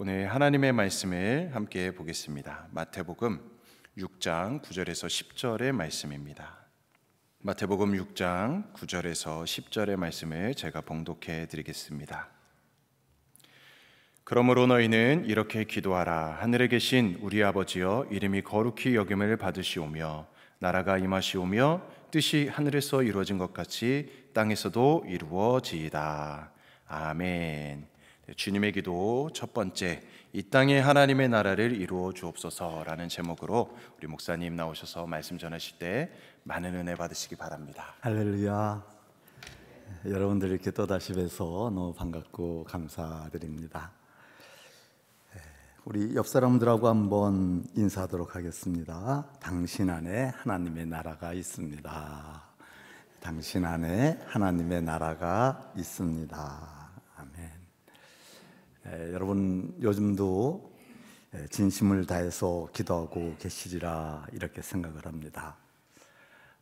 오늘 하나님의 말씀을 함께 보겠습니다. 마태복음 6장 9절에서 10절의 말씀입니다. 마태복음 6장 9절에서 10절의 말씀을 제가 봉독해 드리겠습니다. 그러므로 너희는 이렇게 기도하라. 하늘에 계신 우리 아버지여, 이름이 거룩히 여김을 받으시오며 나라가 임하시오며 뜻이 하늘에서 이루어진 것 같이 땅에서도 이루어지이다. 아멘. 주님의 기도 첫 번째, 이 땅에 하나님의 나라를 이루어 주옵소서라는 제목으로 우리 목사님 나오셔서 말씀 전하실 때 많은 은혜 받으시기 바랍니다. 할렐루야. 여러분들 이렇게 또다시 뵈서 너무 반갑고 감사드립니다. 우리 옆 사람들하고 한번 인사하도록 하겠습니다. 당신 안에 하나님의 나라가 있습니다. 당신 안에 하나님의 나라가 있습니다. 아멘. 여러분 요즘도 진심을 다해서 기도하고 계시리라 이렇게 생각을 합니다.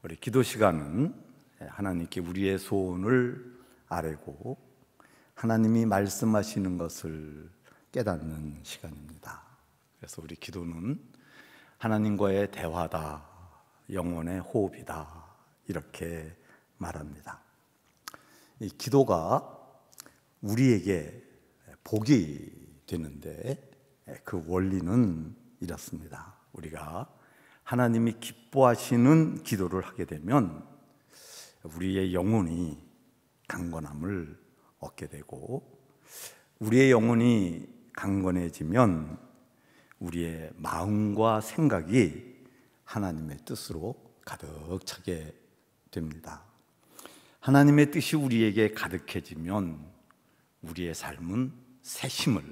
우리 기도 시간은 하나님께 우리의 소원을 아뢰고 하나님이 말씀하시는 것을 깨닫는 시간입니다. 그래서 우리 기도는 하나님과의 대화다, 영혼의 호흡이다 이렇게 말합니다. 이 기도가 우리에게 복이 되는데 그 원리는 이렇습니다. 우리가 하나님이 기뻐하시는 기도를 하게 되면 우리의 영혼이 강건함을 얻게 되고, 우리의 영혼이 강건해지면 우리의 마음과 생각이 하나님의 뜻으로 가득 차게 됩니다. 하나님의 뜻이 우리에게 가득해지면 우리의 삶은 새 힘을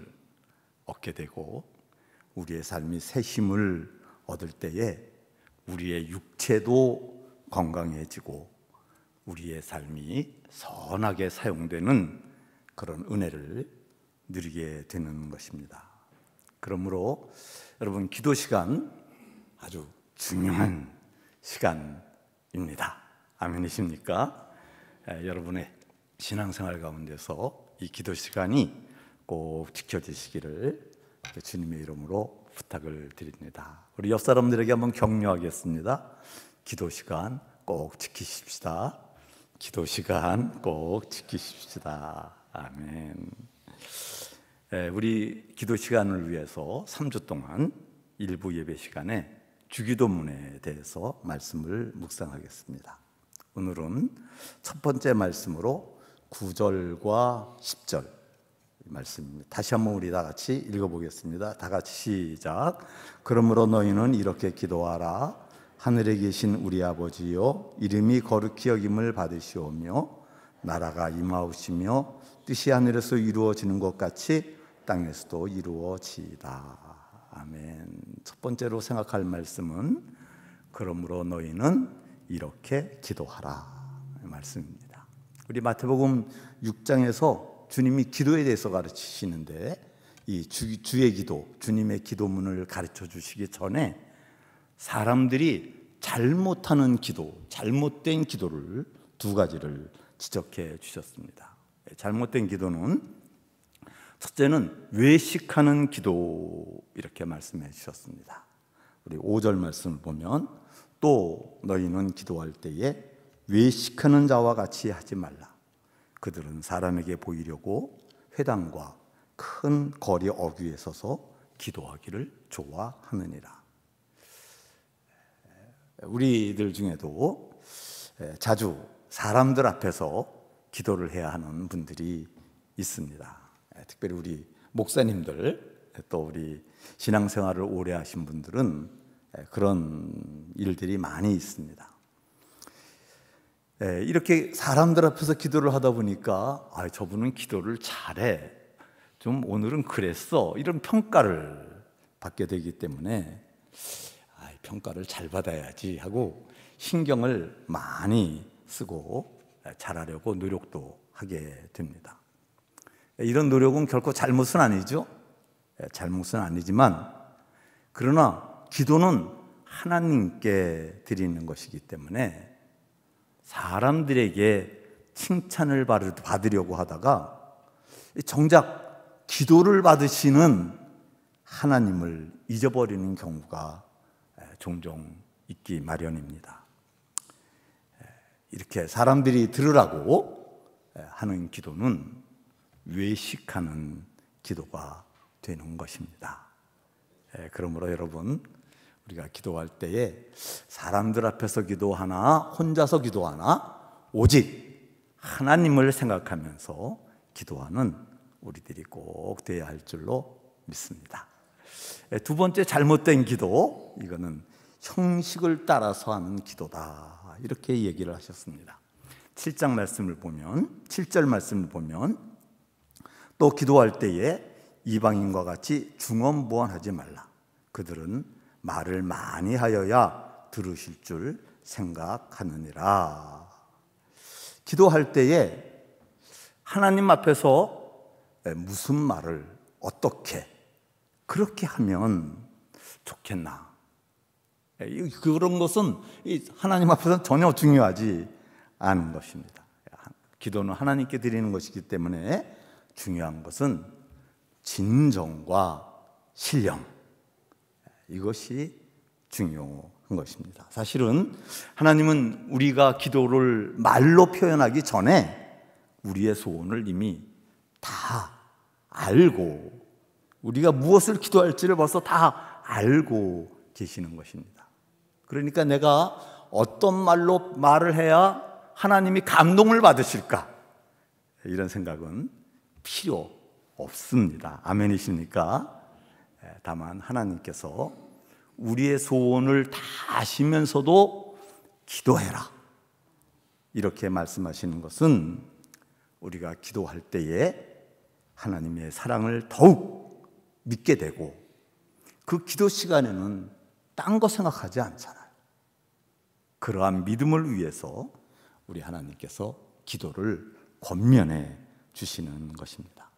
얻게 되고, 우리의 삶이 새 힘을 얻을 때에 우리의 육체도 건강해지고 우리의 삶이 선하게 사용되는 그런 은혜를 누리게 되는 것입니다. 그러므로 여러분, 기도 시간 아주 중요한 시간입니다. 아멘이십니까? 여러분의 신앙생활 가운데서 이 기도 시간이 꼭 지켜지시기를 주님의 이름으로 부탁을 드립니다. 우리 옆 사람들에게 한번 격려하겠습니다. 기도 시간 꼭 지키십시다. 기도 시간 꼭 지키십시다. 아멘. 우리 기도 시간을 위해서 3주 동안 일부 예배 시간에 주기도문에 대해서 말씀을 묵상하겠습니다. 오늘은 첫 번째 말씀으로 9절과 10절 말씀입니다. 다시 한번 우리 다 같이 읽어보겠습니다. 다 같이 시작. 그러므로 너희는 이렇게 기도하라. 하늘에 계신 우리 아버지여, 이름이 거룩히 여김을 받으시오며 나라가 임하오시며 뜻이 하늘에서 이루어지는 것 같이 땅에서도 이루어지이다. 아멘. 첫 번째로 생각할 말씀은 그러므로 너희는 이렇게 기도하라 말씀입니다. 우리 마태복음 6장에서 주님이 기도에 대해서 가르치시는데, 이 주의 기도, 주님의 기도문을 가르쳐 주시기 전에 사람들이 잘못하는 기도, 잘못된 기도를 두 가지를 지적해 주셨습니다. 잘못된 기도는 첫째는 외식하는 기도 이렇게 말씀해 주셨습니다. 우리 5절 말씀을 보면 또 너희는 기도할 때에 외식하는 자와 같이 하지 말라. 그들은 사람에게 보이려고 회당과 큰 거리 어귀에 서서 기도하기를 좋아하느니라. 우리들 중에도 자주 사람들 앞에서 기도를 해야 하는 분들이 있습니다. 특별히 우리 목사님들, 또 우리 신앙생활을 오래 하신 분들은 그런 일들이 많이 있습니다. 이렇게 사람들 앞에서 기도를 하다 보니까 저분은 기도를 잘해, 좀 오늘은 그랬어, 이런 평가를 받게 되기 때문에 평가를 잘 받아야지 하고 신경을 많이 쓰고 잘하려고 노력도 하게 됩니다. 이런 노력은 결코 잘못은 아니죠. 잘못은 아니지만, 그러나 기도는 하나님께 드리는 것이기 때문에 사람들에게 칭찬을 받으려고 하다가 정작 기도를 받으시는 하나님을 잊어버리는 경우가 종종 있기 마련입니다. 이렇게 사람들이 들으라고 하는 기도는 외식하는 기도가 되는 것입니다. 그러므로 여러분, 우리가 기도할 때에 사람들 앞에서 기도하나 혼자서 기도하나 오직 하나님을 생각하면서 기도하는 우리들이 꼭 되어야 할 줄로 믿습니다. 두 번째 잘못된 기도, 이거는 형식을 따라서 하는 기도다, 이렇게 얘기를 하셨습니다. 7절 말씀을 보면 또 기도할 때에 이방인과 같이 중언부언하지 말라. 그들은 말을 많이 하여야 들으실 줄 생각하느니라. 기도할 때에 하나님 앞에서 무슨 말을 어떻게 그렇게 하면 좋겠나, 그런 것은 하나님 앞에서는 전혀 중요하지 않은 것입니다. 기도는 하나님께 드리는 것이기 때문에 중요한 것은 진정과 신령, 이것이 중요한 것입니다. 사실은 하나님은 우리가 기도를 말로 표현하기 전에 우리의 소원을 이미 다 알고, 우리가 무엇을 기도할지를 벌써 다 알고 계시는 것입니다. 그러니까 내가 어떤 말로 말을 해야 하나님이 감동을 받으실까, 이런 생각은 필요 없습니다. 아멘이십니까? 다만 하나님께서 우리의 소원을 다 아시면서도 기도해라, 이렇게 말씀하시는 것은 우리가 기도할 때에 하나님의 사랑을 더욱 믿게 되고, 그 기도 시간에는 딴 거 생각하지 않잖아요. 그러한 믿음을 위해서 우리 하나님께서 기도를 권면해 주시는 것입니다.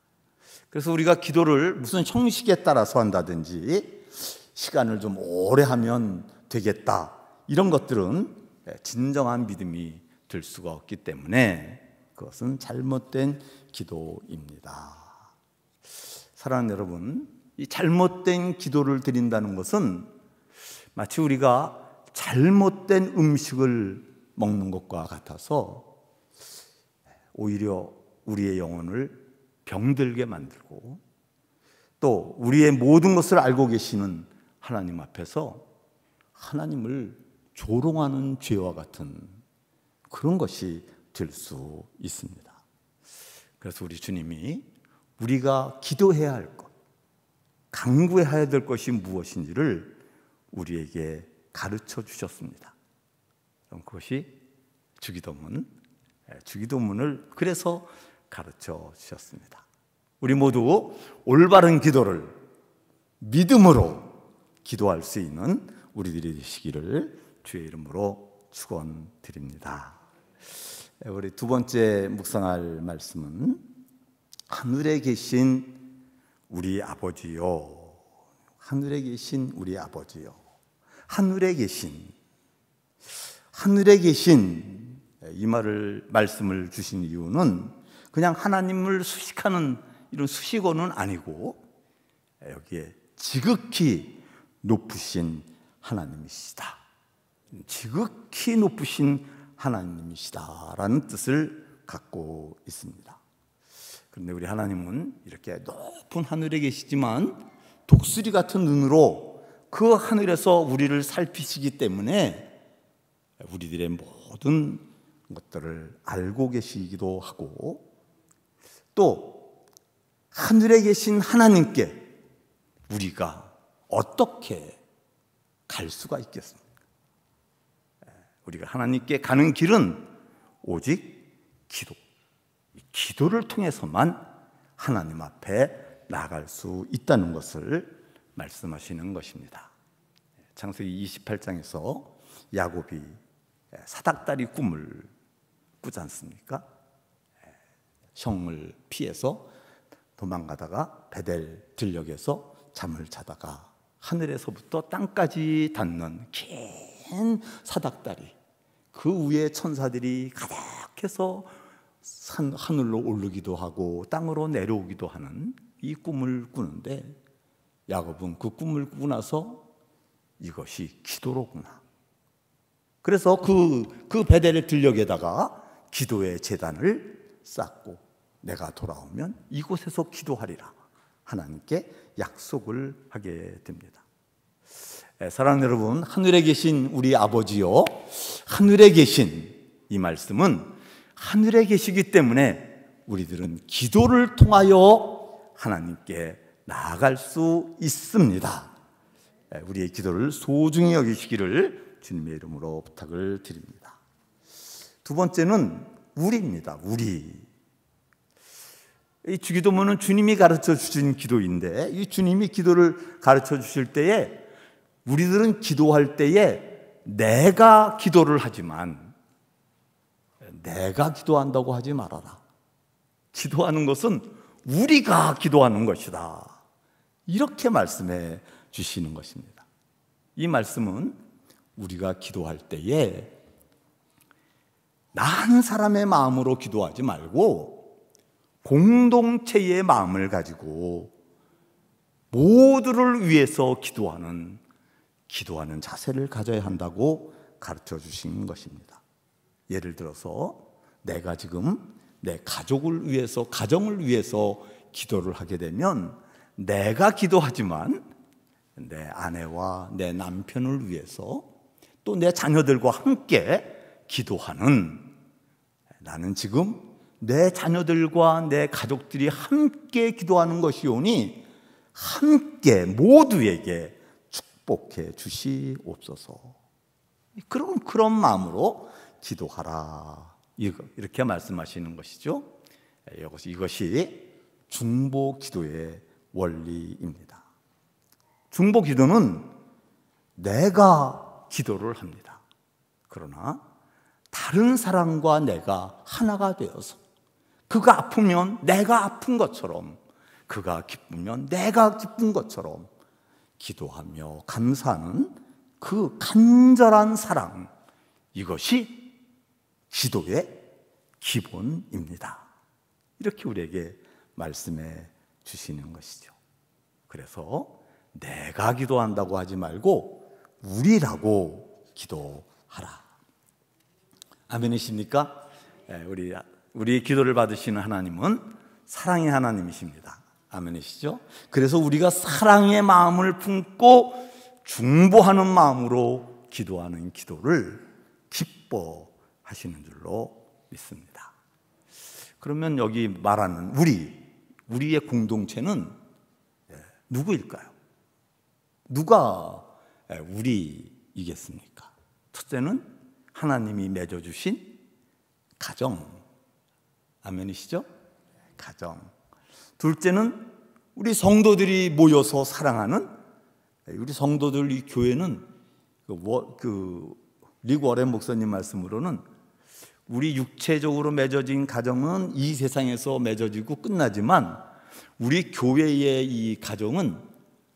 그래서 우리가 기도를 무슨 형식에 따라서 한다든지 시간을 좀 오래 하면 되겠다, 이런 것들은 진정한 믿음이 될 수가 없기 때문에 그것은 잘못된 기도입니다. 사랑하는 여러분, 이 잘못된 기도를 드린다는 것은 마치 우리가 잘못된 음식을 먹는 것과 같아서 오히려 우리의 영혼을 병들게 만들고, 또 우리의 모든 것을 알고 계시는 하나님 앞에서 하나님을 조롱하는 죄와 같은 그런 것이 될 수 있습니다. 그래서 우리 주님이 우리가 기도해야 할 것, 간구해야 될 것이 무엇인지를 우리에게 가르쳐 주셨습니다. 그것이 주기도문을 그래서 가르쳐 주셨습니다. 우리 모두 올바른 기도를 믿음으로 기도할 수 있는 우리들이 되시기를 주의 이름으로 축원드립니다. 우리 두 번째 묵상할 말씀은 하늘에 계신 우리 아버지요, 하늘에 계신 우리 아버지요. 하늘에 계신 이 말씀을 주신 이유는 그냥 하나님을 수식하는 이런 수식어는 아니고, 여기에 지극히 높으신 하나님이시다, 지극히 높으신 하나님이시다라는 뜻을 갖고 있습니다. 그런데 우리 하나님은 이렇게 높은 하늘에 계시지만 독수리 같은 눈으로 그 하늘에서 우리를 살피시기 때문에 우리들의 모든 것들을 알고 계시기도 하고, 또 하늘에 계신 하나님께 우리가 어떻게 갈 수가 있겠습니까? 우리가 하나님께 가는 길은 오직 기도를 통해서만 하나님 앞에 나아갈 수 있다는 것을 말씀하시는 것입니다. 창세기 28장에서 야곱이 사닥다리 꿈을 꾸지 않습니까? 형을 피해서 도망가다가 베델 들녘에서 잠을 자다가 하늘에서부터 땅까지 닿는 긴 사닥다리, 그 위에 천사들이 가득해서 하늘로 오르기도 하고 땅으로 내려오기도 하는 이 꿈을 꾸는데 야곱은 그 꿈을 꾸고 나서 이것이 기도로구나. 그래서 그 베델 들녘에다가 기도의 제단을 쌓고 내가 돌아오면 이곳에서 기도하리라 하나님께 약속을 하게 됩니다. 사랑하는 여러분, 하늘에 계신 우리 아버지요, 하늘에 계신 이 말씀은 하늘에 계시기 때문에 우리들은 기도를 통하여 하나님께 나아갈 수 있습니다. 우리의 기도를 소중히 여기시기를 주님의 이름으로 부탁을 드립니다. 두 번째는 우리입니다. 우리. 이 주기도문은 주님이 가르쳐 주신 기도인데, 이 주님이 기도를 가르쳐 주실 때에 우리들은 기도할 때에 내가 기도를 하지만 내가 기도한다고 하지 말아라. 기도하는 것은 우리가 기도하는 것이다. 이렇게 말씀해 주시는 것입니다. 이 말씀은 우리가 기도할 때에 나 한 사람의 마음으로 기도하지 말고 공동체의 마음을 가지고 모두를 위해서 기도하는 자세를 가져야 한다고 가르쳐 주신 것입니다. 예를 들어서 내가 지금 내 가족을 위해서, 가정을 위해서 기도를 하게 되면 내가 기도하지만 내 아내와 내 남편을 위해서 또 내 자녀들과 함께 기도하는, 나는 지금 내 자녀들과 내 가족들이 함께 기도하는 것이오니 함께 모두에게 축복해 주시옵소서. 그런 마음으로 기도하라, 이렇게 말씀하시는 것이죠. 이것이 중보 기도의 원리입니다. 중보 기도는 내가 기도를 합니다. 그러나 다른 사람과 내가 하나가 되어서 그가 아프면 내가 아픈 것처럼, 그가 기쁘면 내가 기쁜 것처럼 기도하며 감사하는 그 간절한 사랑, 이것이 기도의 기본입니다. 이렇게 우리에게 말씀해 주시는 것이죠. 그래서 내가 기도한다고 하지 말고 우리라고 기도하라. 아멘이십니까? 우리 기도를 받으시는 하나님은 사랑의 하나님이십니다. 아멘이시죠? 그래서 우리가 사랑의 마음을 품고 중보하는 마음으로 기도하는 기도를 기뻐하시는 줄로 믿습니다. 그러면 여기 말하는 우리의 공동체는 누구일까요? 누가 우리이겠습니까? 첫째는 하나님이 맺어주신 가정. 아멘이시죠? 가정. 둘째는 우리 성도들이 모여서 사랑하는, 우리 성도들, 이 교회는 릭 워렌 목사님 말씀으로는 우리 육체적으로 맺어진 가정은 이 세상에서 맺어지고 끝나지만 우리 교회의 이 가정은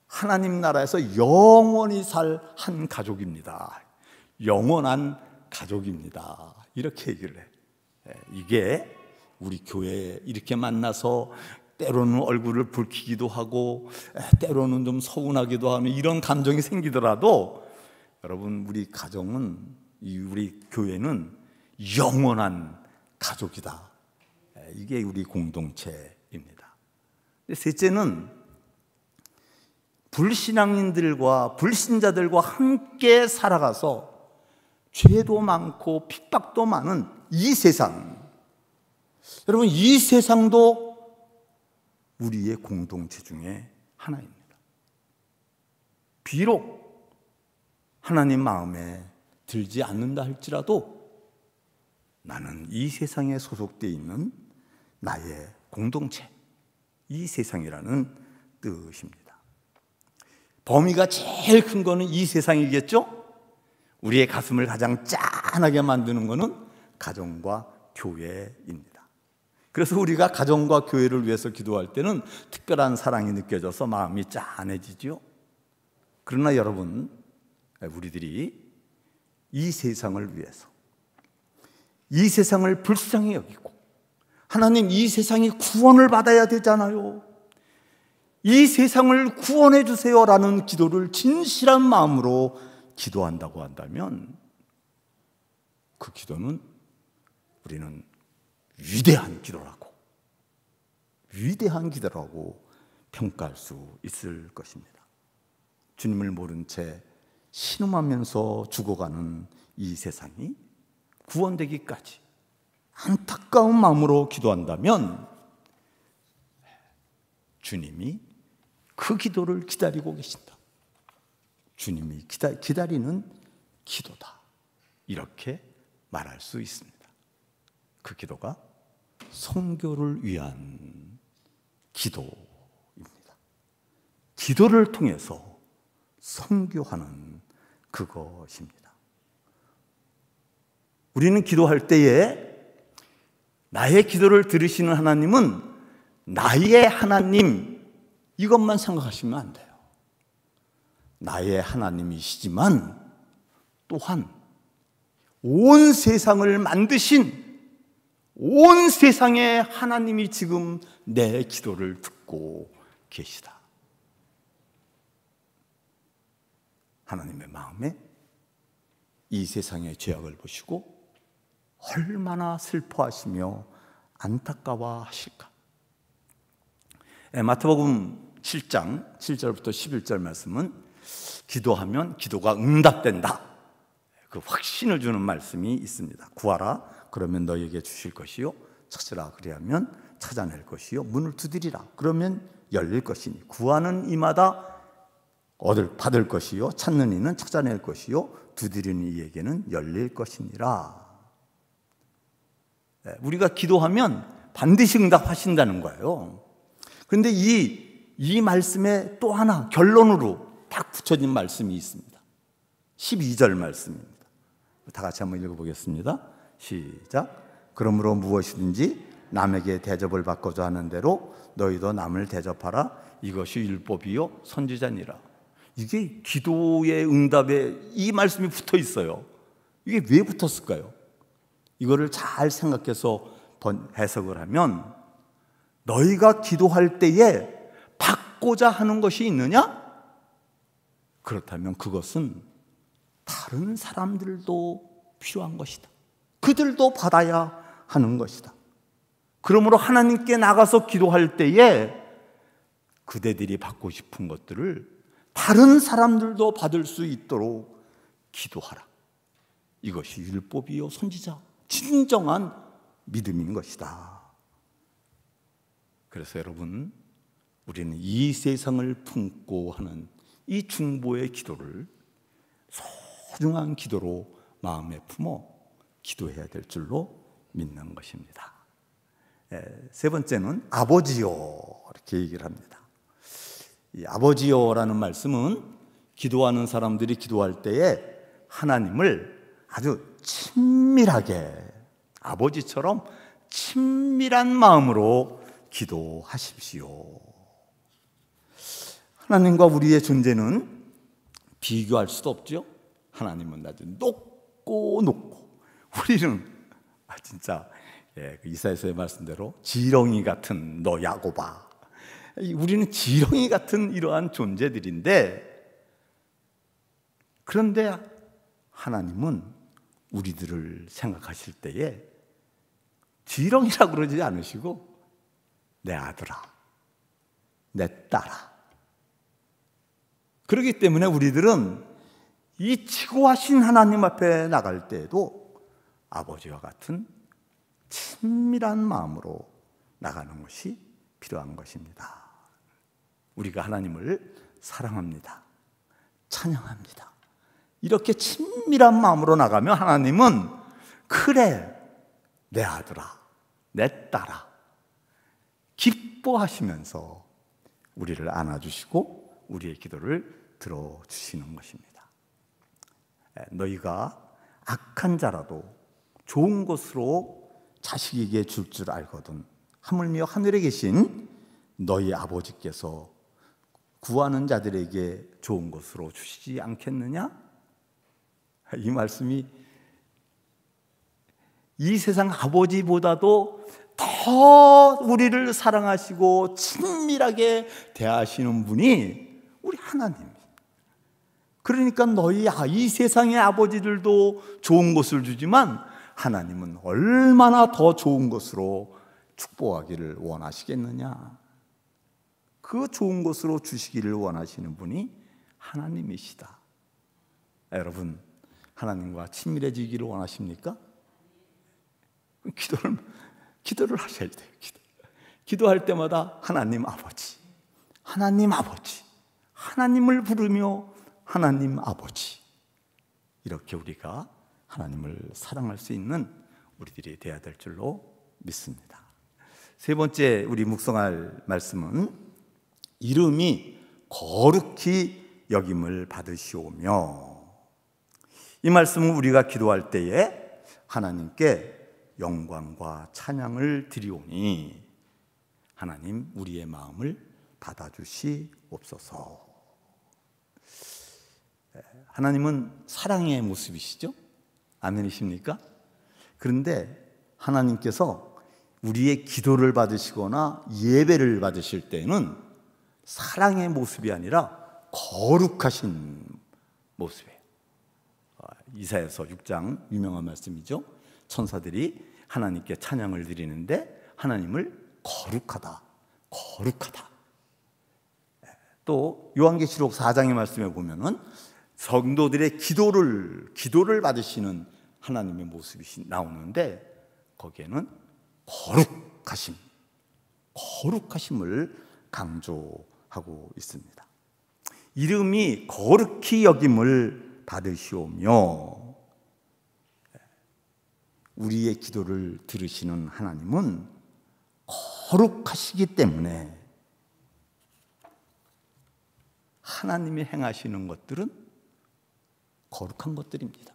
하나님 나라에서 영원히 살 한 가족입니다. 영원한 가족입니다. 이렇게 얘기를 해. 이게 우리 교회에 이렇게 만나서 때로는 얼굴을 붉히기도 하고 때로는 좀 서운하기도 하면 이런 감정이 생기더라도 여러분, 우리 가정은, 우리 교회는 영원한 가족이다. 이게 우리 공동체입니다. 셋째는 불신앙인들과 불신자들과 함께 살아가서 죄도 많고 핍박도 많은 이 세상, 여러분, 이 세상도 우리의 공동체 중에 하나입니다. 비록 하나님 마음에 들지 않는다 할지라도 나는 이 세상에 소속되어 있는 나의 공동체, 이 세상이라는 뜻입니다. 범위가 제일 큰 거는 이 세상이겠죠? 우리의 가슴을 가장 짠하게 만드는 거는 가정과 교회입니다. 그래서 우리가 가정과 교회를 위해서 기도할 때는 특별한 사랑이 느껴져서 마음이 짠해지죠. 그러나 여러분, 우리들이 이 세상을 위해서, 이 세상을 불쌍히 여기고, 하나님, 이 세상이 구원을 받아야 되잖아요. 이 세상을 구원해 주세요라는 기도를 진실한 마음으로 기도한다고 한다면 그 기도는 우리는 위대한 기도라고 평가할 수 있을 것입니다. 주님을 모른 채 신음하면서 죽어가는 이 세상이 구원되기까지 안타까운 마음으로 기도한다면 주님이 그 기도를 기다리고 계신다. 주님이 기다리는 기도다. 이렇게 말할 수 있습니다. 그 기도가 선교를 위한 기도입니다. 기도를 통해서 선교하는 그것입니다. 우리는 기도할 때에 나의 기도를 들으시는 하나님은 나의 하나님, 이것만 생각하시면 안 돼요. 나의 하나님이시지만 또한 온 세상을 만드신 온 세상의 하나님이 지금 내 기도를 듣고 계시다. 하나님의 마음에 이 세상의 죄악을 보시고 얼마나 슬퍼하시며 안타까워하실까. 마태복음 7장 7절부터 11절 말씀은 기도하면 기도가 응답된다, 그 확신을 주는 말씀이 있습니다. 구하라 그러면 너에게 주실 것이요, 찾으라 그리하면 찾아낼 것이요, 문을 두드리라 그러면 열릴 것이니 구하는 이마다 받을 것이요, 찾는 이는 찾아낼 것이요, 두드리는 이에게는 열릴 것이니라. 우리가 기도하면 반드시 응답하신다는 거예요. 그런데 이 말씀에 또 하나 결론으로 딱 붙여진 말씀이 있습니다. 12절 말씀입니다. 다 같이 한번 읽어보겠습니다. 시작. 그러므로 무엇이든지 남에게 대접을 받고자 하는 대로 너희도 남을 대접하라. 이것이 율법이요 선지자니라. 이게 기도의 응답에 이 말씀이 붙어 있어요. 이게 왜 붙었을까요? 이거를 잘 생각해서 해석을 하면, 너희가 기도할 때에 받고자 하는 것이 있느냐? 그렇다면 그것은 다른 사람들도 필요한 것이다. 그들도 받아야 하는 것이다. 그러므로 하나님께 나가서 기도할 때에 그대들이 받고 싶은 것들을 다른 사람들도 받을 수 있도록 기도하라. 이것이 율법이요 선지자, 진정한 믿음인 것이다. 그래서 여러분, 우리는 이 세상을 품고 하는 이 중보의 기도를 소중한 기도로 마음에 품어 기도해야 될 줄로 믿는 것입니다. 세 번째는 아버지요, 이렇게 얘기를 합니다. 이 아버지요라는 말씀은 기도하는 사람들이 기도할 때에 하나님을 아주 친밀하게, 아버지처럼 친밀한 마음으로 기도하십시오. 하나님과 우리의 존재는 비교할 수도 없죠. 하나님은 아주 높고 우리는 진짜 이사야서의 말씀대로 지렁이 같은 너 야곱아, 우리는 지렁이 같은 이러한 존재들인데, 그런데 하나님은 우리들을 생각하실 때에 지렁이라고 그러지 않으시고 내 아들아, 내 딸아. 그렇기 때문에 우리들은 이 지고하신 하나님 앞에 나갈 때에도 아버지와 같은 친밀한 마음으로 나가는 것이 필요한 것입니다. 우리가 하나님을 사랑합니다. 찬양합니다. 이렇게 친밀한 마음으로 나가면 하나님은 그래, 내 아들아, 내 딸아, 기뻐하시면서 우리를 안아주시고 우리의 기도를 들어주시는 것입니다. 너희가 악한 자라도 좋은 것으로 자식에게 줄 줄 알거든 하물며 하늘에 계신 너희 아버지께서 구하는 자들에게 좋은 것으로 주시지 않겠느냐? 이 말씀이 이 세상 아버지보다도 더 우리를 사랑하시고 친밀하게 대하시는 분이 우리 하나님. 그러니까 너희 이 세상의 아버지들도 좋은 것을 주지만 하나님은 얼마나 더 좋은 것으로 축복하기를 원하시겠느냐. 그 좋은 것으로 주시기를 원하시는 분이 하나님이시다. 여러분, 하나님과 친밀해지기를 원하십니까? 기도를 하셔야 돼요. 기도할 때마다 하나님 아버지, 하나님 아버지, 하나님을 부르며 하나님 아버지, 이렇게 우리가 하나님을 사랑할 수 있는 우리들이 되어야 될 줄로 믿습니다. 세 번째 우리 묵상할 말씀은 이름이 거룩히 여김을 받으시오며, 이 말씀은 우리가 기도할 때에 하나님께 영광과 찬양을 드리오니 하나님 우리의 마음을 받아주시옵소서. 하나님은 사랑의 모습이시죠? 아멘이십니까? 그런데 하나님께서 우리의 기도를 받으시거나 예배를 받으실 때는 사랑의 모습이 아니라 거룩하신 모습이에요. 이사야서 6장 유명한 말씀이죠. 천사들이 하나님께 찬양을 드리는데 하나님을 거룩하다, 거룩하다. 또 요한계시록 4장의 말씀에 보면은 성도들의 기도를 받으시는 하나님의 모습이 나오는데 거기에는 거룩하심을 강조하고 있습니다. 이름이 거룩히 여김을 받으시오며, 우리의 기도를 들으시는 하나님은 거룩하시기 때문에 하나님이 행하시는 것들은 거룩한 것들입니다.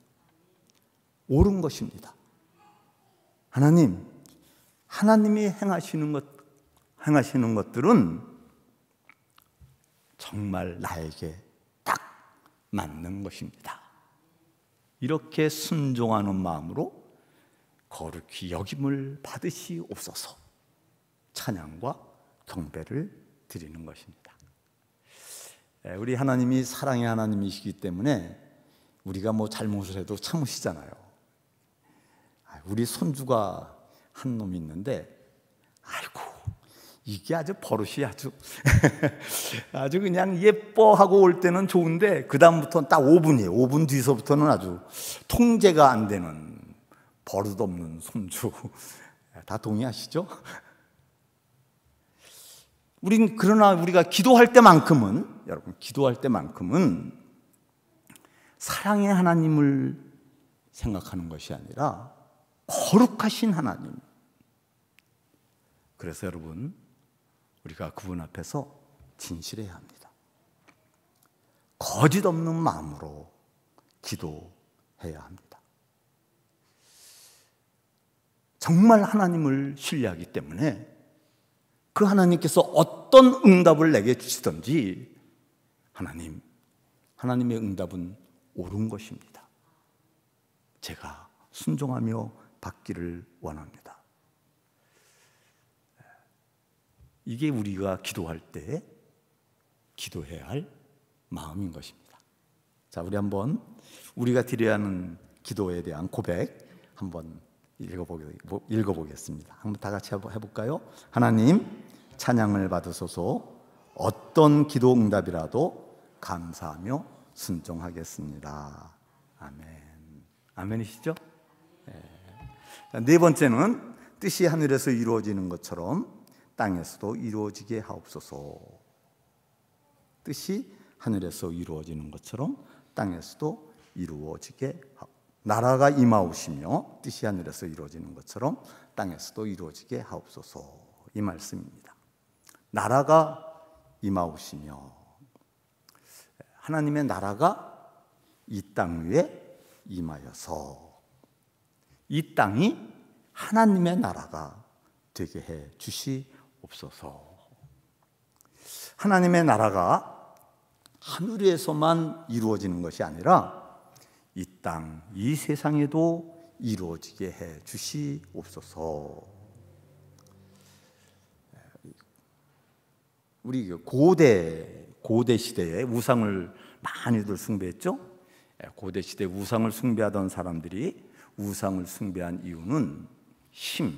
옳은 것입니다. 하나님이 행하시는 것들은 정말 나에게 딱 맞는 것입니다. 이렇게 순종하는 마음으로 거룩히 여김을 받으시옵소서 찬양과 경배를 드리는 것입니다. 우리 하나님이 사랑의 하나님이시기 때문에 우리가 잘못을 해도 참으시잖아요. 우리 손주가 한 놈이 있는데, 아이고 이게 아주 버릇이 아주 그냥 예뻐하고 올 때는 좋은데 그 다음부터는 딱 5분이에요. 5분 뒤서부터는 아주 통제가 안 되는 버릇없는 손주. 다 동의하시죠? 그러나 우리가 기도할 때만큼은, 여러분, 기도할 때만큼은 사랑의 하나님을 생각하는 것이 아니라 거룩하신 하나님. 그래서 여러분, 우리가 그분 앞에서 진실해야 합니다. 거짓 없는 마음으로 기도해야 합니다. 정말 하나님을 신뢰하기 때문에 그 하나님께서 어떤 응답을 내게 주시든지 하나님의 응답은 옳은 것입니다. 제가 순종하며 받기를 원합니다. 이게 우리가 기도할 때 기도해야 할 마음인 것입니다. 자, 우리 한번 우리가 드려야 하는 기도에 대한 고백 한번 읽어보겠습니다. 한번 다 같이 해볼까요? 하나님, 찬양을 받으소서. 어떤 기도 응답이라도 감사하며 순종하겠습니다. 아멘. 아멘이시죠? 네 번째는 뜻이 하늘에서 이루어지는 것처럼 땅에서도 이루어지게 하옵소서. 뜻이 하늘에서 이루어지는 것처럼 땅에서도 이루어지게 하옵소서. 나라가 임하오시며 뜻이 하늘에서 이루어지는 것처럼 땅에서도 이루어지게 하옵소서. 이 말씀입니다. 나라가 임하오시며, 하나님의 나라가 이 땅 위에 임하여서 이 땅이 하나님의 나라가 되게 해 주시옵소서. 하나님의 나라가 하늘에서만 이루어지는 것이 아니라 이 땅, 이 세상에도 이루어지게 해 주시옵소서. 우리 고대 시대에 우상을 많이들 숭배했죠. 고대 시대 우상을 숭배하던 사람들이 우상을 숭배한 이유는 힘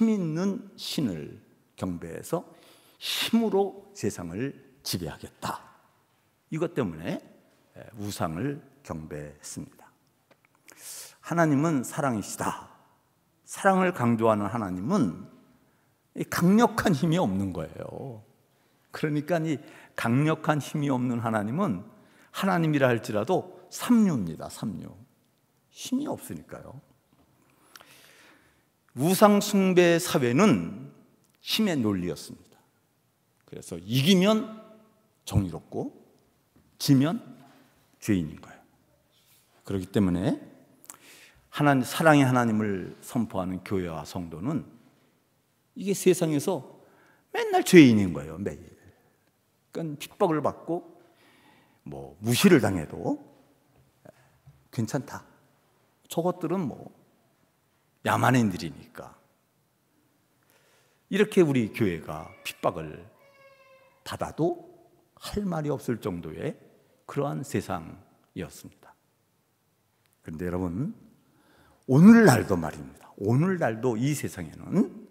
있는 신을 경배해서 힘으로 세상을 지배하겠다. 이것 때문에 우상을 경배했습니다. 하나님은 사랑이시다. 사랑을 강조하는 하나님은 강력한 힘이 없는 거예요. 그러니까 이 강력한 힘이 없는 하나님은 하나님이라 할지라도 삼류입니다. 삼류. 힘이 없으니까요. 우상 숭배 사회는 힘의 논리였습니다. 그래서 이기면 정의롭고 지면 죄인인 거예요. 그렇기 때문에 사랑의 하나님을 선포하는 교회와 성도는 이게 세상에서 맨날 죄인인 거예요. 매일. 그러니까 핍박을 받고 무시를 당해도 괜찮다. 저것들은 야만인들이니까. 이렇게 우리 교회가 핍박을 받아도 할 말이 없을 정도의 그러한 세상이었습니다. 그런데 여러분, 오늘날도 말입니다. 오늘날도 이 세상에는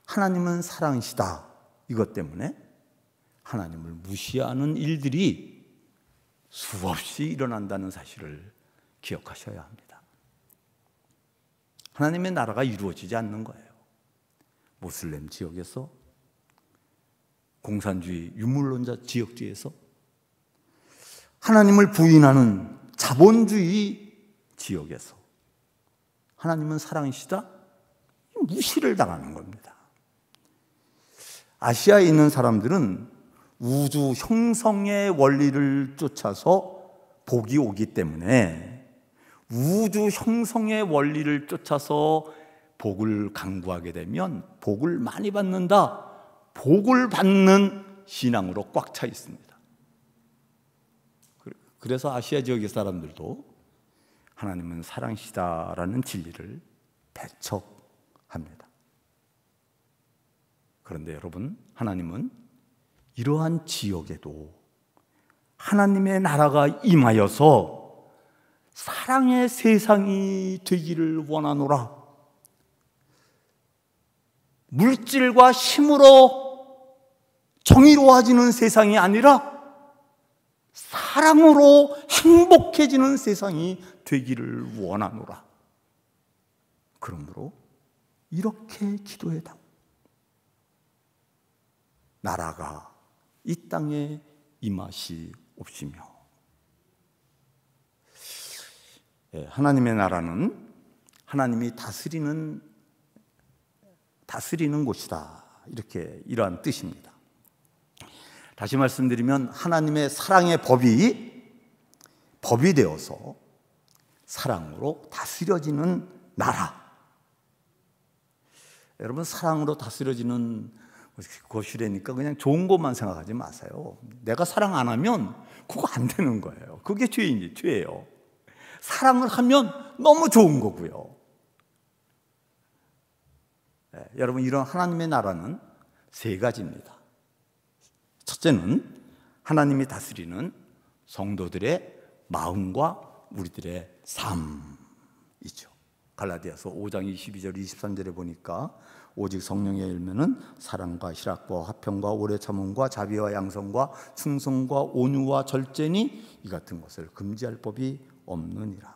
하나님은 사랑이시다. 이것 때문에 하나님을 무시하는 일들이 수없이 일어난다는 사실을 기억하셔야 합니다. 하나님의 나라가 이루어지지 않는 거예요. 모슬렘 지역에서, 공산주의 유물론자 지역주에서, 하나님을 부인하는 자본주의 지역에서 하나님은 사랑이시다? 무시를 당하는 겁니다. 아시아에 있는 사람들은 우주 형성의 원리를 쫓아서 복이 오기 때문에 우주 형성의 원리를 쫓아서 복을 강구하게 되면 복을 많이 받는다. 복을 받는 신앙으로 꽉 차 있습니다. 그래서 아시아 지역의 사람들도 하나님은 사랑이시다라는 진리를 배척합니다. 그런데 여러분, 하나님은 이러한 지역에도 하나님의 나라가 임하여서 사랑의 세상이 되기를 원하노라. 물질과 힘으로 정의로워지는 세상이 아니라 사랑으로 행복해지는 세상이 되기를 원하노라. 그러므로 이렇게 기도해다. 나라가 이 땅에 임하시옵시며. 하나님의 나라는 하나님이 다스리는 곳이다. 이러한 뜻입니다. 다시 말씀드리면 하나님의 사랑의 법이 되어서 사랑으로 다스려지는 나라. 여러분, 사랑으로 다스려지는 것이라니까 그냥 좋은 것만 생각하지 마세요. 내가 사랑 안 하면 그거 안 되는 거예요. 그게 죄예요. 사랑을 하면 너무 좋은 거고요. 여러분, 이런 하나님의 나라는 세 가지입니다. 첫째는 하나님이 다스리는 성도들의 마음과 우리들의 삶이죠. 갈라디아서 5장 22절 23절에 보니까 오직 성령의 열매는 사랑과 희락과 화평과 오래 참음과 자비와 양성과 충성과 온유와 절제니 이 같은 것을 금지할 법이 없느니라.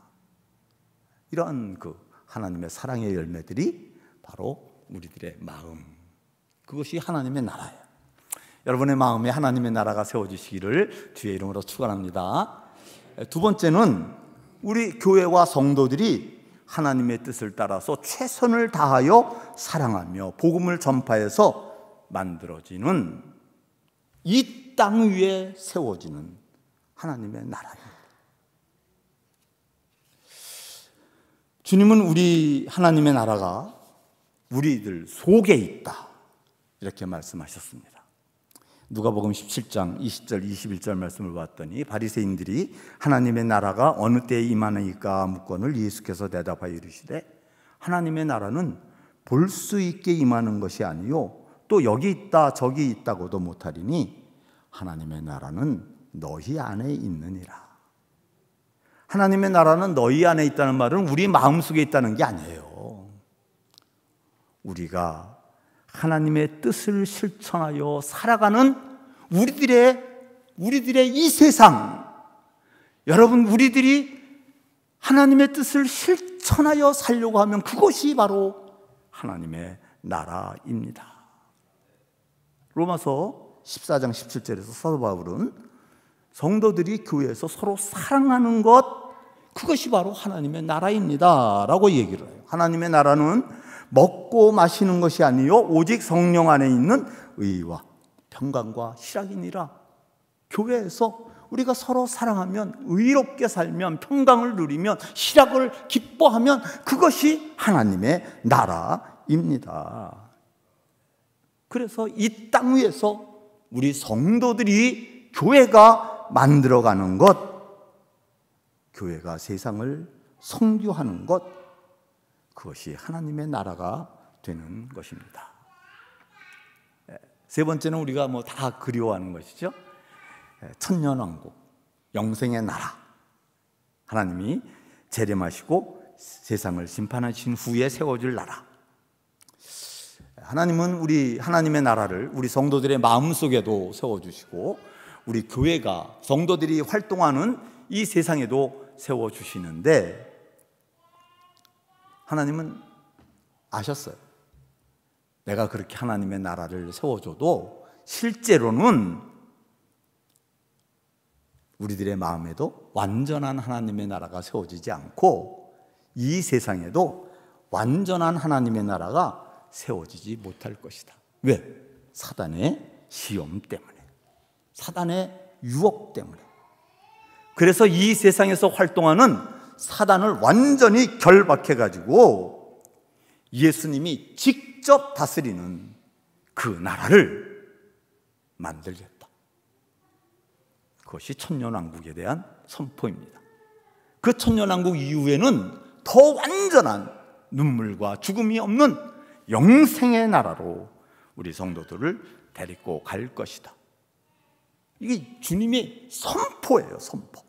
이러한 하나님의 사랑의 열매들이 바로 우리들의 마음, 그것이 하나님의 나라예요. 여러분의 마음에 하나님의 나라가 세워지시기를 주의 이름으로 축원합니다. 두 번째는 우리 교회와 성도들이 하나님의 뜻을 따라서 최선을 다하여 사랑하며 복음을 전파해서 만들어지는 이 땅 위에 세워지는 하나님의 나라입니다. 주님은 우리 하나님의 나라가 우리들 속에 있다, 이렇게 말씀하셨습니다. 누가복음 17장 20절 21절 말씀을 봤더니 바리새인들이 하나님의 나라가 어느 때에 임하나이까 묻거늘 예수께서 대답하여 이르시되 하나님의 나라는 볼 수 있게 임하는 것이 아니요 또 여기 있다 저기 있다고도 못하리니 하나님의 나라는 너희 안에 있느니라. 하나님의 나라는 너희 안에 있다는 말은 우리 마음속에 있다는 게 아니에요. 우리가 하나님의 뜻을 실천하여 살아가는 우리들의 이 세상, 여러분, 우리들이 하나님의 뜻을 실천하여 살려고 하면 그것이 바로 하나님의 나라입니다. 로마서 14장 17절에서 사도 바울은 성도들이 교회에서 서로 사랑하는 것, 그것이 바로 하나님의 나라입니다 라고 얘기를 해요. 하나님의 나라는 먹고 마시는 것이 아니요 오직 성령 안에 있는 의와 평강과 희락이니라. 교회에서 우리가 서로 사랑하면, 의롭게 살면, 평강을 누리면, 희락을 기뻐하면 그것이 하나님의 나라입니다. 그래서 이 땅 위에서 우리 성도들이 교회가 만들어가는 것, 교회가 세상을 선교하는 것, 그것이 하나님의 나라가 되는 것입니다. 세 번째는 우리가 다 그리워하는 것이죠. 천년왕국, 영생의 나라. 하나님이 재림하시고 세상을 심판하신 후에 세워질 나라. 하나님은 우리 하나님의 나라를 우리 성도들의 마음속에도 세워주시고 우리 교회가, 성도들이 활동하는 이 세상에도 세워주시는데, 하나님은 아셨어요. 내가 그렇게 하나님의 나라를 세워줘도 실제로는 우리들의 마음에도 완전한 하나님의 나라가 세워지지 않고 이 세상에도 완전한 하나님의 나라가 세워지지 못할 것이다. 왜? 사단의 시험 때문에, 사단의 유혹 때문에. 그래서 이 세상에서 활동하는 사단을 완전히 결박해가지고 예수님이 직접 다스리는 그 나라를 만들겠다. 그것이 천년왕국에 대한 선포입니다. 그 천년왕국 이후에는 더 완전한 눈물과 죽음이 없는 영생의 나라로 우리 성도들을 데리고 갈 것이다. 이게 주님의 선포예요, 선포.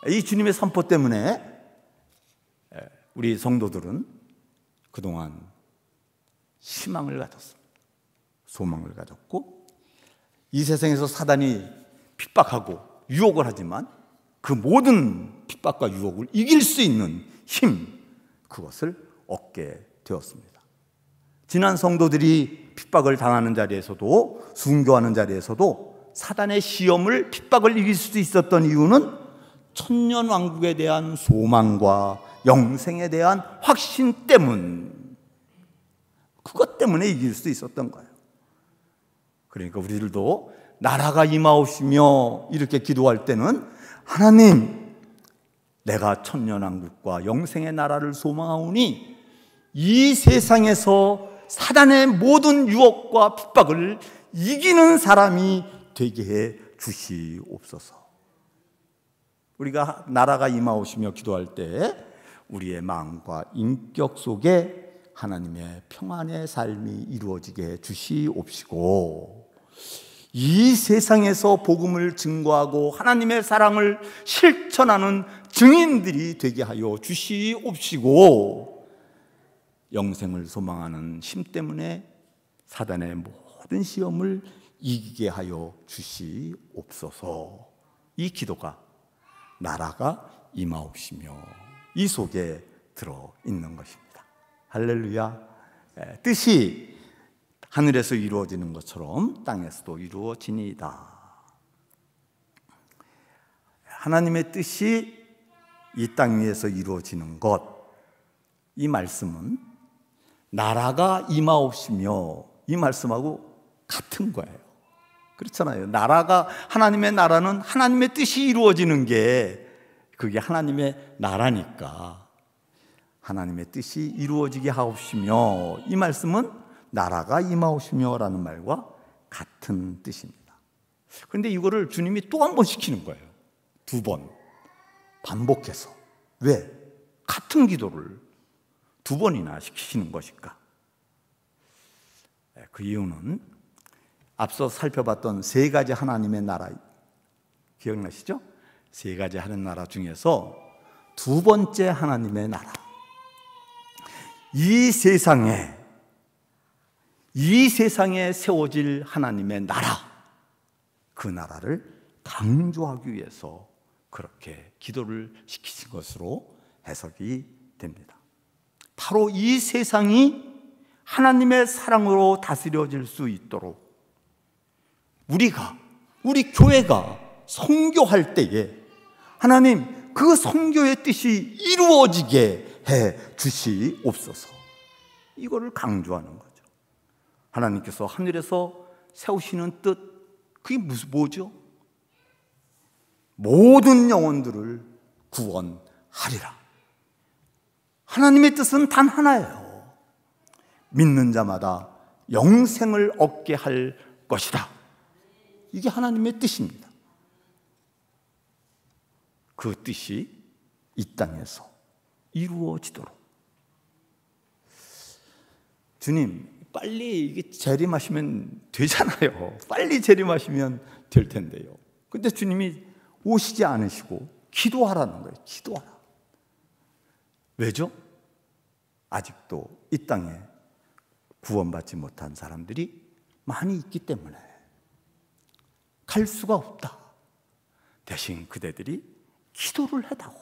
이 주님의 선포 때문에 우리 성도들은 그동안 희망을 가졌습니다. 소망을 가졌고, 이 세상에서 사단이 핍박하고 유혹을 하지만 그 모든 핍박과 유혹을 이길 수 있는 힘, 그것을 얻게 되었습니다. 지난 성도들이 핍박을 당하는 자리에서도, 순교하는 자리에서도 사단의 시험을, 핍박을 이길 수 있었던 이유는 천년왕국에 대한 소망과 영생에 대한 확신 때문, 그것 때문에 이길 수 있었던 거예요. 그러니까 우리들도 나라가 임하옵시며 이렇게 기도할 때는, 하나님, 내가 천년왕국과 영생의 나라를 소망하오니 이 세상에서 사단의 모든 유혹과 핍박을 이기는 사람이 되게 해 주시옵소서. 우리가 나라가 임하옵시며 기도할 때 우리의 마음과 인격 속에 하나님의 평안의 삶이 이루어지게 해 주시옵시고, 이 세상에서 복음을 증거하고 하나님의 사랑을 실천하는 증인들이 되게 하여 주시옵시고, 영생을 소망하는 힘 때문에 사단의 모든 시험을 이기게 하여 주시옵소서. 이 기도가 나라가 임하옵시며 이 속에 들어있는 것입니다. 할렐루야. 뜻이 하늘에서 이루어지는 것처럼 땅에서도 이루어지니이다. 하나님의 뜻이 이 땅 위에서 이루어지는 것, 이 말씀은 나라가 임하옵시며 이 말씀하고 같은 거예요. 그렇잖아요. 나라가, 하나님의 나라는 하나님의 뜻이 이루어지는 게, 그게 하나님의 나라니까 하나님의 뜻이 이루어지게 하옵시며, 이 말씀은 나라가 임하옵시며 라는 말과 같은 뜻입니다. 그런데 이거를 주님이 또 한 번 시키는 거예요. 두 번 반복해서. 왜? 같은 기도를 두 번이나 시키시는 것일까? 그 이유는 앞서 살펴봤던 세 가지 하나님의 나라, 기억나시죠? 세 가지 하는 나라 중에서 두 번째 하나님의 나라, 이 세상에 세워질 하나님의 나라, 그 나라를 강조하기 위해서 그렇게 기도를 시키신 것으로 해석이 됩니다. 바로 이 세상이 하나님의 사랑으로 다스려질 수 있도록 우리 교회가 선교할 때에 하나님 그 선교의 뜻이 이루어지게 해 주시옵소서. 이거를 강조하는 거죠. 하나님께서 하늘에서 세우시는 뜻, 그게 뭐죠? 모든 영혼들을 구원하리라. 하나님의 뜻은 단 하나예요. 믿는 자마다 영생을 얻게 할 것이다. 이게 하나님의 뜻입니다. 그 뜻이 이 땅에서 이루어지도록. 주님, 빨리 이게 재림하시면 되잖아요. 빨리 재림하시면 될 텐데요. 근데 주님이 오시지 않으시고 기도하라는 거예요. 기도하라. 왜죠? 아직도 이 땅에 구원받지 못한 사람들이 많이 있기 때문에 갈 수가 없다. 대신 그대들이 기도를 해다오.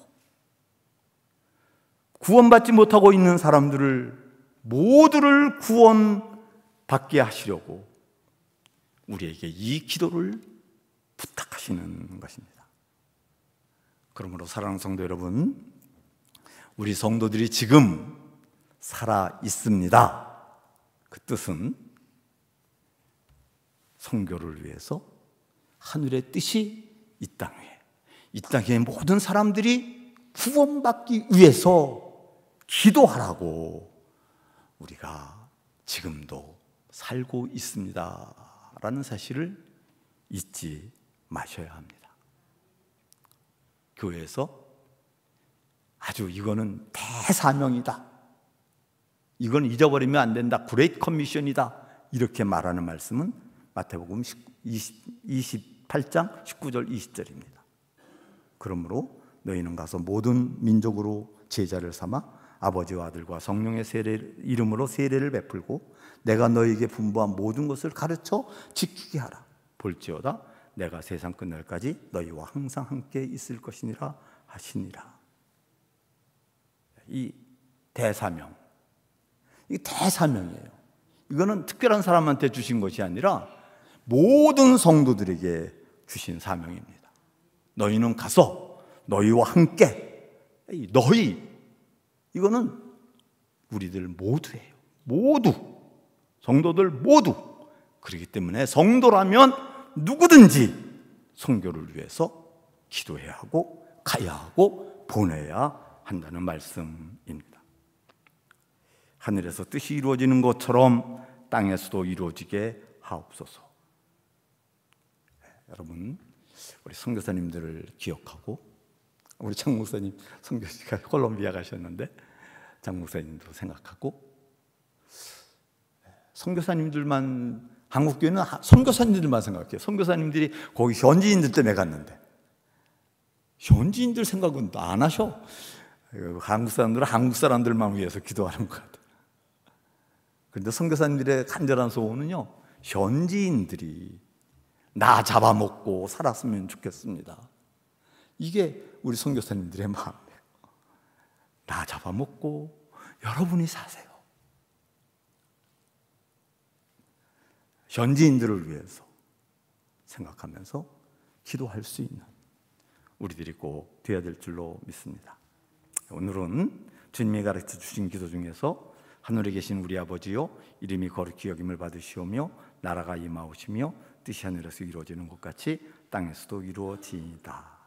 구원받지 못하고 있는 사람들을 모두를 구원받게 하시려고 우리에게 이 기도를 부탁하시는 것입니다. 그러므로 사랑하는 성도 여러분, 우리 성도들이 지금 살아 있습니다. 그 뜻은 선교를 위해서 하늘의 뜻이 이 땅에 모든 사람들이 구원받기 위해서 기도하라고 우리가 지금도 살고 있습니다 라는 사실을 잊지 마셔야 합니다. 교회에서 아주 이거는 대사명이다, 이건 잊어버리면 안 된다, 그레이트 커미션이다, 이렇게 말하는 말씀은 마태복음 28장 19절 20절입니다. 그러므로 너희는 가서 모든 민족으로 제자를 삼아 아버지와 아들과 성령의 이름으로 세례를 베풀고 내가 너희에게 분부한 모든 것을 가르쳐 지키게 하라. 볼지어다 내가 세상 끝날까지 너희와 항상 함께 있을 것이니라 하시니라. 이 대사명, 이 대사명이에요. 이거는 특별한 사람한테 주신 것이 아니라 모든 성도들에게 주신 사명입니다. 너희는 가서 너희와 함께, 너희, 이거는 우리들 모두예요. 모두, 성도들 모두. 그렇기 때문에 성도라면 누구든지 선교를 위해서 기도해야 하고 가야 하고 보내야 한다는 말씀입니다. 하늘에서 뜻이 이루어지는 것처럼 땅에서도 이루어지게 하옵소서. 여러분, 우리 선교사님들을 기억하고, 우리 장 목사님 선교지가 콜롬비아 가셨는데 장 목사님도 생각하고, 선교사님들만, 한국교회는 선교사님들만 생각해요. 선교사님들이 거기 현지인들 때문에 갔는데 현지인들 생각은 안 하셔. 한국 사람들은 한국 사람들만 위해서 기도하는 것 같아요. 그런데 선교사님들의 간절한 소원은요, 현지인들이 나 잡아먹고 살았으면 좋겠습니다. 이게 우리 선교사님들의 마음이에요. 나 잡아먹고 여러분이 사세요. 현지인들을 위해서 생각하면서 기도할 수 있는 우리들이 꼭 되어야 될 줄로 믿습니다. 오늘은 주님이 가르쳐 주신 기도 중에서 하늘에 계신 우리 아버지요, 이름이 거룩히 여김을 받으시오며 나라가 임하오시며 뜻이 하늘에서 이루어지는 것 같이 땅에서도 이루어지이다.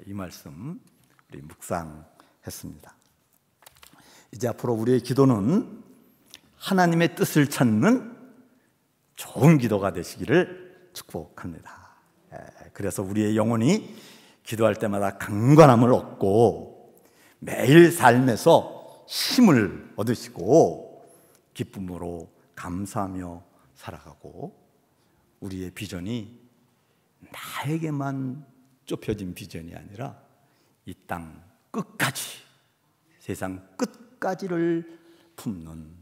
이 말씀 우리 묵상했습니다. 이제 앞으로 우리의 기도는 하나님의 뜻을 찾는 좋은 기도가 되시기를 축복합니다. 그래서 우리의 영혼이 기도할 때마다 강건함을 얻고 매일 삶에서 힘을 얻으시고 기쁨으로 감사하며 살아가고, 우리의 비전이 나에게만 좁혀진 비전이 아니라 이 땅 끝까지, 세상 끝까지를 품는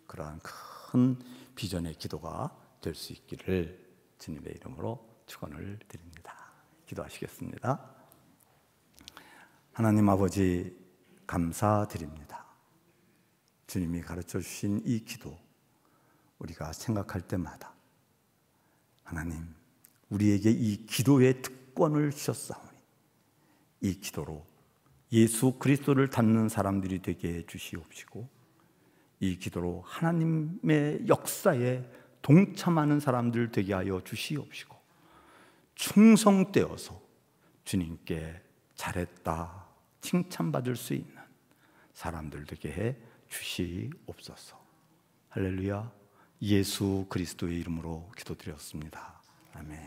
그러한 큰 비전의 기도가 될 수 있기를 주님의 이름으로 축원을 드립니다. 기도하시겠습니다. 하나님 아버지, 감사드립니다. 주님이 가르쳐 주신 이 기도, 우리가 생각할 때마다 하나님, 우리에게 이 기도의 특권을 주셨사오니 이 기도로 예수 그리스도를 닮는 사람들이 되게 해 주시옵시고, 이 기도로 하나님의 역사에 동참하는 사람들 되게 하여 주시옵시고, 충성되어서 주님께 잘했다 칭찬받을 수 있는 사람들 되게 해 주시옵소서. 할렐루야. 예수 그리스도의 이름으로 기도드렸습니다. 아멘.